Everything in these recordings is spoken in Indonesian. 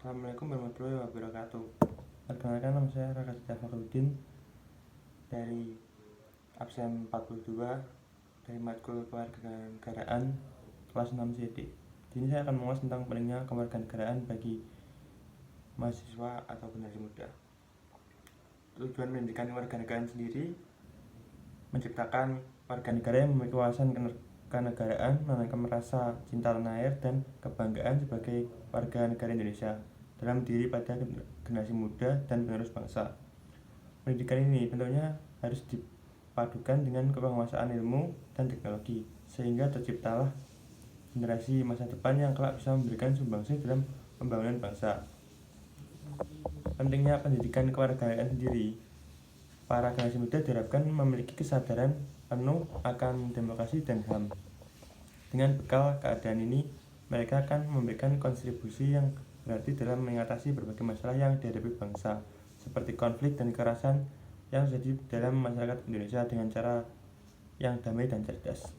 Assalamualaikum warahmatullahi wabarakatuh. Perkenalkan, nama saya Raka Sita Fakhruddin dari absen 42 dari matkul kewarganegaraan kelas 6 CD. Di sini saya akan mengulas tentang pentingnya kewarganegaraan bagi mahasiswa atau generasi muda. Tujuan pendidikan kewarganegaraan sendiri menciptakan warga negara yang memiliki wawasan kenegaraan, menanamkan rasa cinta tanah air dan kebanggaan sebagai warga negara Indonesia dalam diri pada generasi muda dan penerus bangsa. Pendidikan ini tentunya harus dipadukan dengan penguasaan ilmu dan teknologi, sehingga terciptalah generasi masa depan yang kelak bisa memberikan sumbangsi dalam pembangunan bangsa. Pentingnya pendidikan kewarganegaraan sendiri, para generasi muda diharapkan memiliki kesadaran penuh akan demokrasi dan HAM. Dengan bekal keadaan ini, mereka akan memberikan kontribusi yang berarti dalam mengatasi berbagai masalah yang dihadapi bangsa, seperti konflik dan kekerasan yang terjadi dalam masyarakat Indonesia dengan cara yang damai dan cerdas.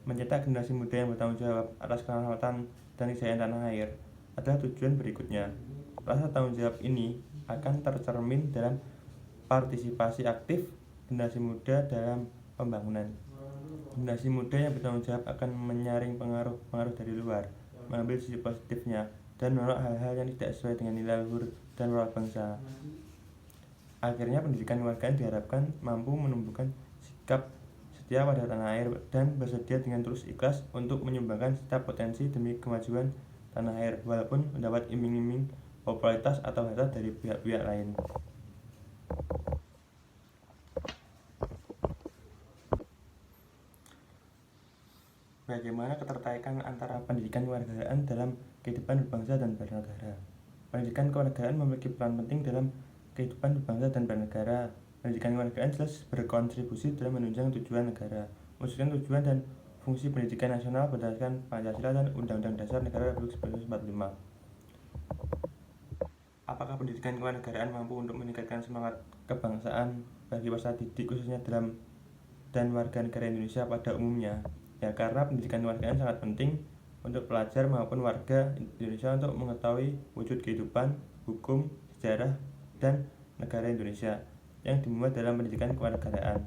Mencetak generasi muda yang bertanggung jawab atas keselamatan dan kejayaan tanah air adalah tujuan berikutnya. Rasa tanggung jawab ini akan tercermin dalam partisipasi aktif generasi muda dalam pembangunan. Generasi muda yang bertanggung jawab akan menyaring pengaruh dari luar, mengambil sisi positifnya, dan menolak hal-hal yang tidak sesuai dengan nilai luhur dan moral bangsa. Akhirnya pendidikan kewarganegaraan diharapkan mampu menumbuhkan sikap setia pada tanah air dan bersedia dengan tulus ikhlas untuk menyumbangkan setiap potensi demi kemajuan tanah air, walaupun mendapat iming-iming popularitas atau harta dari pihak-pihak lain. Bagaimana ketertarikan antara pendidikan kewarganegaraan dalam kehidupan berbangsa dan bernegara? Pendidikan kewarganegaraan memiliki peran penting dalam kehidupan berbangsa dan bernegara. Pendidikan kewarganegaraan jelas berkontribusi dalam menunjang tujuan negara, mewujudkan tujuan dan fungsi pendidikan nasional berdasarkan Pancasila dan Undang-Undang Dasar Negara Republik 1945. Apakah pendidikan kewarganegaraan mampu untuk meningkatkan semangat kebangsaan bagi peserta didik, khususnya dalam dan warga negara Indonesia pada umumnya? Ya, karena pendidikan kewarganegaraan sangat penting untuk pelajar maupun warga Indonesia untuk mengetahui wujud kehidupan, hukum, sejarah, dan negara Indonesia yang dimuat dalam pendidikan kewarganegaraan.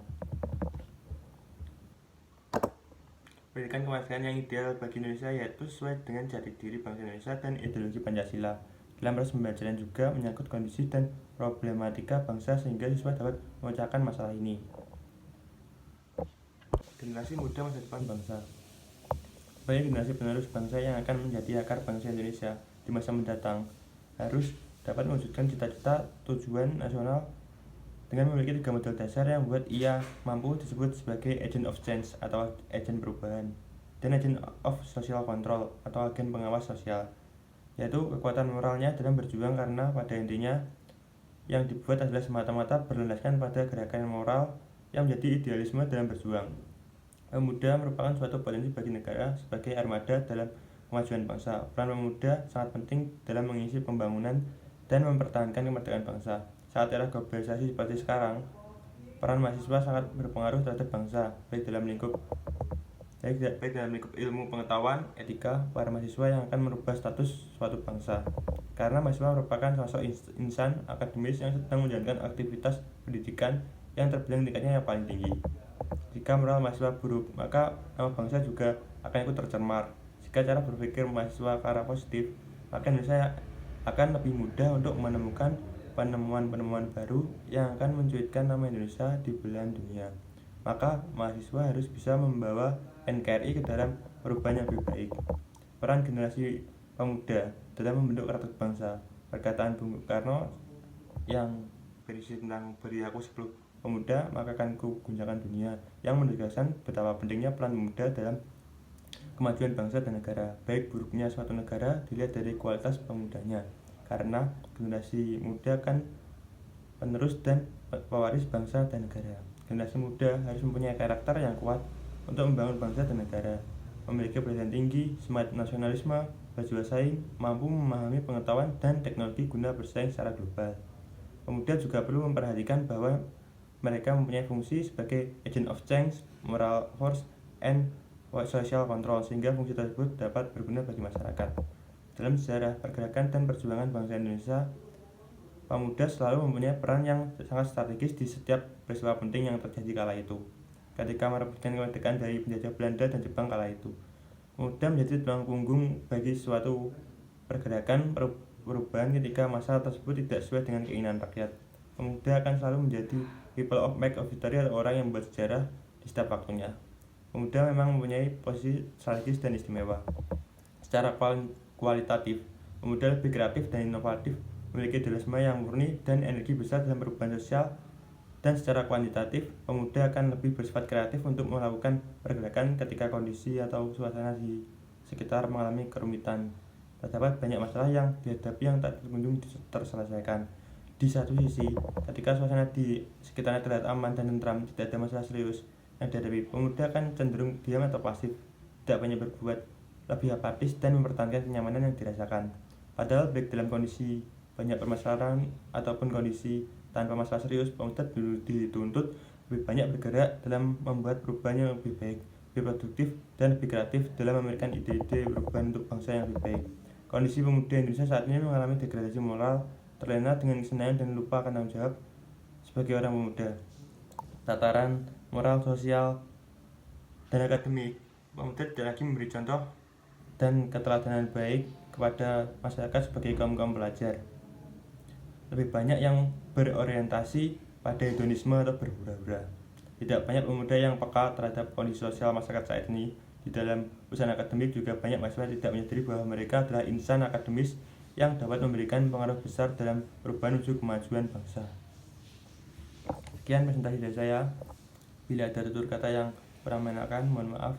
Pendidikan kewarganegaraan yang ideal bagi Indonesia yaitu sesuai dengan jati diri bangsa Indonesia dan ideologi Pancasila. Dalam proses pembelajaran juga menyangkut kondisi dan problematika bangsa sehingga siswa dapat memecahkan masalah ini. Generasi muda masa depan bangsa. Sebagai generasi penerus bangsa yang akan menjadi akar bangsa Indonesia di masa mendatang, harus dapat mewujudkan cita-cita tujuan nasional dengan memiliki 3 modal dasar yang membuat ia mampu disebut sebagai agent of change atau agen perubahan, dan agent of social control atau agen pengawas sosial, yaitu kekuatan moralnya dalam berjuang, karena pada intinya yang dibuat adalah semata-mata berlandaskan pada gerakan moral yang menjadi idealisme dalam berjuang. Pemuda merupakan suatu potensi bagi negara sebagai armada dalam kemajuan bangsa. Peran pemuda sangat penting dalam mengisi pembangunan dan mempertahankan kemerdekaan bangsa. Saat era globalisasi seperti sekarang, peran mahasiswa sangat berpengaruh terhadap bangsa, baik dalam lingkup ilmu pengetahuan, etika. Para mahasiswa yang akan merubah status suatu bangsa, karena mahasiswa merupakan sosok insan akademis yang sedang menjalankan aktivitas pendidikan yang terbilang tingkatnya yang paling tinggi. Jika moral mahasiswa buruk, maka nama bangsa juga akan ikut tercemar. Jika cara berpikir mahasiswa ke arah positif, maka Indonesia akan lebih mudah untuk menemukan penemuan-penemuan baru yang akan mencuitkan nama Indonesia di belahan dunia. Maka mahasiswa harus bisa membawa NKRI ke dalam perubahan yang lebih baik. Peran generasi pemuda dalam membentuk karakter bangsa. Perkataan Bung Karno yang berisi tentang beri aku 10 pemuda maka akan ku guncangkan dunia, yang menegaskan betapa pentingnya peran pemuda dalam kemajuan bangsa dan negara. Baik buruknya suatu negara dilihat dari kualitas pemudanya, karena generasi muda kan penerus dan pewaris bangsa dan negara. Generasi muda harus mempunyai karakter yang kuat untuk membangun bangsa dan negara, memiliki pendidikan tinggi, semangat nasionalisme, berjiwa saing, mampu memahami pengetahuan dan teknologi guna bersaing secara global. Pemuda juga perlu memperhatikan bahwa mereka mempunyai fungsi sebagai agent of change, moral force, and social control, sehingga fungsi tersebut dapat berguna bagi masyarakat. Dalam sejarah pergerakan dan perjuangan bangsa Indonesia, pemuda selalu mempunyai peran yang sangat strategis di setiap peristiwa penting yang terjadi kala itu. Ketika merebutkan kemerdekaan dari penjajah Belanda dan Jepang kala itu, pemuda menjadi tulang punggung bagi suatu pergerakan perubahan ketika masa tersebut tidak sesuai dengan keinginan rakyat. Pemuda akan selalu menjadi people of make of history atau orang yang membuat sejarah di setiap waktunya. Pemuda memang mempunyai posisi strategis dan istimewa. Secara kualitatif, pemuda lebih kreatif dan inovatif, memiliki idealisme yang murni dan energi besar dalam perubahan sosial, dan secara kuantitatif, pemuda akan lebih bersifat kreatif untuk melakukan pergerakan ketika kondisi atau suasana di sekitar mengalami kerumitan. Terdapat banyak masalah yang dihadapi yang tak kunjung terselesaikan. Di satu sisi, ketika suasana di sekitarnya terlihat aman dan tentram, tidak ada masalah serius yang dihadapi, pemuda akan cenderung diam atau pasif, tidak banyak berbuat, lebih apatis dan mempertahankan kenyamanan yang dirasakan. Padahal baik dalam kondisi banyak permasalahan ataupun kondisi tanpa masalah serius, pemuda dituntut lebih banyak bergerak dalam membuat perubahan yang lebih baik, lebih produktif, dan lebih kreatif dalam memberikan ide-ide perubahan untuk bangsa yang lebih baik. Kondisi pemuda Indonesia saat ini mengalami degradasi moral, terlena dengan kesenangan dan lupa akan tanggung jawab sebagai orang pemuda. Tataran moral, sosial, dan akademik, pemuda tidak lagi memberi contoh dan keteladanan baik kepada masyarakat sebagai kaum-kaum pelajar. Lebih banyak yang berorientasi pada hedonisme atau berhura-hura. Tidak banyak pemuda yang peka terhadap kondisi sosial masyarakat saat ini. Di dalam urusan akademik juga banyak mahasiswa tidak menyadari bahwa mereka adalah insan akademis yang dapat memberikan pengaruh besar dalam perubahan menuju kemajuan bangsa. Sekian presentasi dari saya. Bila ada tutur kata yang kurang mengenakan, mohon maaf.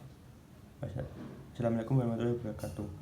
Assalamualaikum warahmatullahi wabarakatuh.